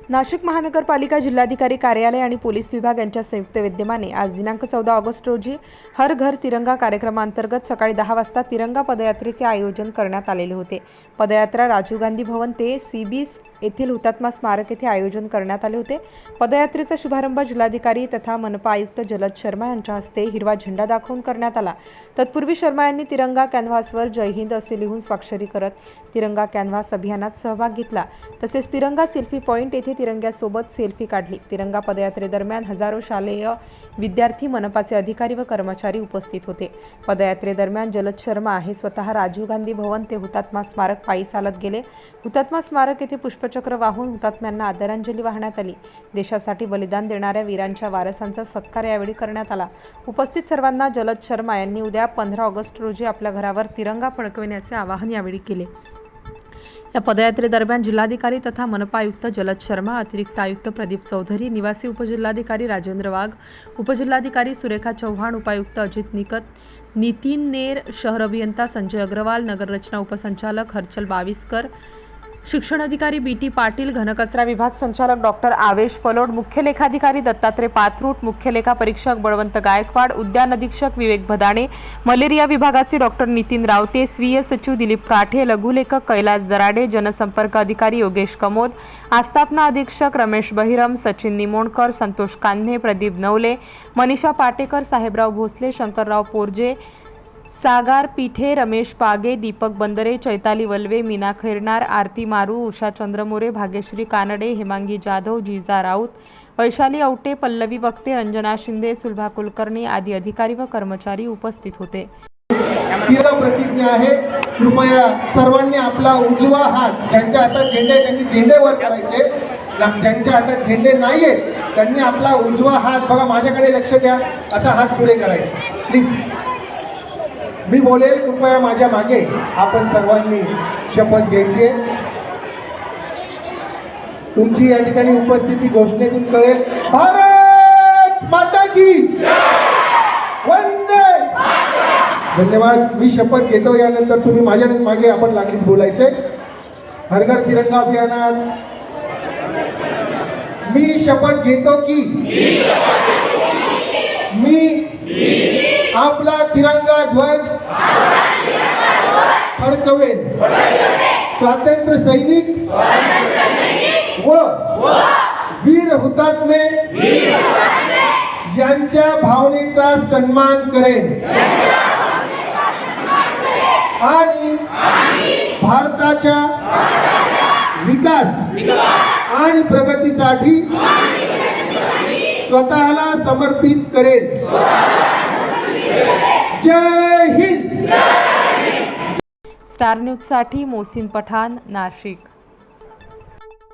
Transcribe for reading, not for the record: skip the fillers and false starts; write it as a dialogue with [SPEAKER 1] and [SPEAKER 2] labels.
[SPEAKER 1] नाशिक महानगरपालिका जिल्हाधिकारी कार्यालय आणि पोलीस विभाग यांच्या संयुक्त विद्यमाने आज दिनांक 14 ऑगस्ट रोजी हर घर तिरंगा कार्यक्रमांतर्गत सकाळी 10 वाजता तिरंगा पदयात्रेचे आयोजन करण्यात आलेले होते। पदयात्रा राजीव गांधी भवन ते सीबीस येथील हुतात्मा स्मारक येथे आयोजन करण्यात आले होते। पदयात्रेचा शुभारंभ जिल्हाधिकारी तथा मनपा आयुक्त जलद शर्मा यांच्या हस्ते हिरवा झेंडा दाखवून करण्यात आला। तत्पूर्वी शर्मा यांनी तिरंगा कॅनव्हासवर जय हिंद असे लिहून स्वाक्षरी करत तिरंगा कॅनव्हास अभियानात सहभाग घेतला। तसेच तिरंगा सेल्फी पॉइंट येथे तिरंग्यासोबत सेल्फी काढली। तिरंगा पदयात्रेदरम्यान हजारो शालेय विद्यार्थी, मनपाचे अधिकारी व कर्मचारी उपस्थित होते। पदयात्रेदरम्यान जलद शर्मा हे स्वतः राजीव गांधी भवन ते हुतात्मा स्मारक पायी चालत गेले। हुतात्मा स्मारक येथे पुष्पचक्र वाहून हुतात्म्यांना आदरांजली वाहण्यात आली। देशासाठी बलिदान देणाऱ्या वीरांच्या वारसांचा सत्कार यावेळी करण्यात आला। उपस्थित सर्वांना जलद शर्मा यांनी उद्या 15 ऑगस्ट रोजी आपल्या घरावर तिरंगा फडकविण्याचे आवाहन यावेळी केले। या पदयात्रेदरम्यान जिल्हाधिकारी तथा मनपा आयुक्त जलद शर्मा, अतिरिक्त आयुक्त प्रदीप चौधरी, निवासी उपजिल्हाधिकारी राजेंद्र वाघ, उपजिल्हाधिकारी सुरेखा चव्हाण, उपायुक्त अजित निकत, नितीन नेर, शहर अभियंता संजय अग्रवाल, नगररचना उपसंचालक हर्चल बाविस्कर, शिक्षण अधिकारी बीटी पाटील, घनकचरा विभाग संचालक डॉक्टर आवेश पलोड, मुख्य लेखाधिकारी दत्तात्रय पाथरूट, मुख्य लेखा परीक्षक बळवंत गायकवाड, उद्यान अधीक्षक विवेक भदाणे, मलेरिया विभागाचे डॉक्टर नितीन रावते, स्वीय सचिव दिलीप काठे, लघुलेखक कैलास दराडे, जनसंपर्क अधिकारी योगेश कमोद, आस्थापना अधीक्षक रमेश बहिरम, सचिन निमोणकर, संतोष कान्हे, प्रदीप नवले, मनीषा पाटेकर, साहेबराव भोसले, शंकरराव पोरजे, सागार पीठे, रमेश पागे, दीपक बंदरे, चैताली वल्वे, मीना खैरनार, आरती मारू, उषा चंद्रमोरे, भाग्यश्री कानडे, हेमांगी जाधव, जिजा राऊत, वैशाली औटे, पल्लवी वक्ते, रंजना शिंदे, सुलभा कुलकर्णी आदी अधिकारी व कर्मचारी उपस्थित होते।
[SPEAKER 2] प्रतिज्ञा आहे, कृपया सर्वांनी आपला उजवा हात, ज्यांच्या हातात झेंडे त्यांनी झेंडे वर करायचे, ज्यांच्या हातात झेंडे नाहीयेत त्यांनी आपला उजवा हात, बघा माझ्याकडे लक्ष द्या, असा हात पुढे करायचा प्लीज। मी बोलेल कृपया माझ्या मागे आपण सर्वांनी शपथ घ्यायची आहे। तुमची या ठिकाणी उपस्थिती घोषणेतून कळेल। भारत माता की वंदे। धन्यवाद। मी शपथ घेतो, यानंतर तुम्ही माझ्या मागे आपण लागलीच बोलायचे। हर घर तिरंगा अभियानात मी शपथ घेतो की मी आपला तिरंगा ध्वज फडकवेन। स्वातंत्र्य सैनिक व वीर हुतात्मे यांच्या भावनेचा सन्मान करेन आणि भारताच्या विकास आणि प्रगतीसाठी स्वतःला समर्पित करेन। जय हिंद।
[SPEAKER 1] स्टार न्यूज साठी मोहसिन पठाण, नाशिक।